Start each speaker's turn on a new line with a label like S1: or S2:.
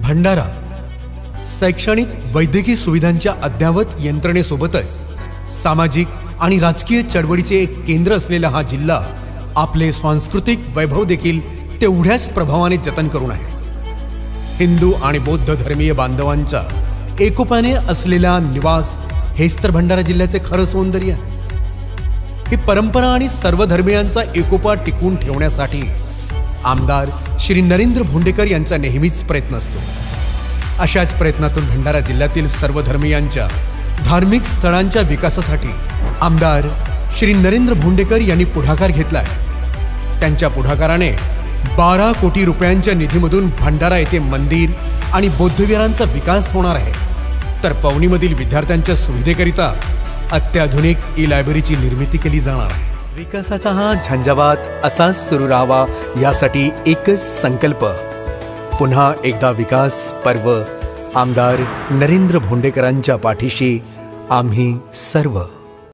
S1: भंडारा शैक्षणिक वैद्यकीय सुविधांच्या अद्ययावत यंत्रणेसोबतच सामाजिक आणि राजकीय चळवळीचे एक केंद्र असलेला हा जिल्हा आपले सांस्कृतिक वैभव देखील तेवढ्याच प्रभावाने जतन करून आहे। हिंदू आणि बौद्ध धर्मीय बांधवांचा एकोप्याने असलेला निवास हेच तर भंडारा जिल्ह्याचे खरं सौंदर्य आहे। ही परंपरा आणि सर्व धर्मियांचा एकोपा टिकवून ठेवण्यासाठी आमदार श्री नरेंद्र भोंडेकर यांचा नेहमीच प्रयत्न असतो। अशाच प्रयत्नातून भंडारा जिल्ह्यातील सर्व धर्मियांच्या धार्मिक स्थळांच्या विकासासाठी आमदार श्री नरेंद्र भोंडेकर यांनी पुढाकार घेतलाय। त्यांच्या पुढाकाराने 12 कोटी रुपयांच्या निधीमधून भंडारा येथे मंदिर आणि बौद्धविहारांचा विकास होणार आहे। तर पवनीमधील विद्यार्थ्यांच्या सुविधेकरिता अत्याधुनिक ई-लायब्ररीची निर्मिती केली जाणार आहे। विकासाचा हा झंझावात असाच सुरू राहावा यासाठी एकच संकल्प, पुन्हा एकदा विकास पर्व। आमदार नरेंद्र भोंडेकरांच्या पाठीशी आम्ही सर्व।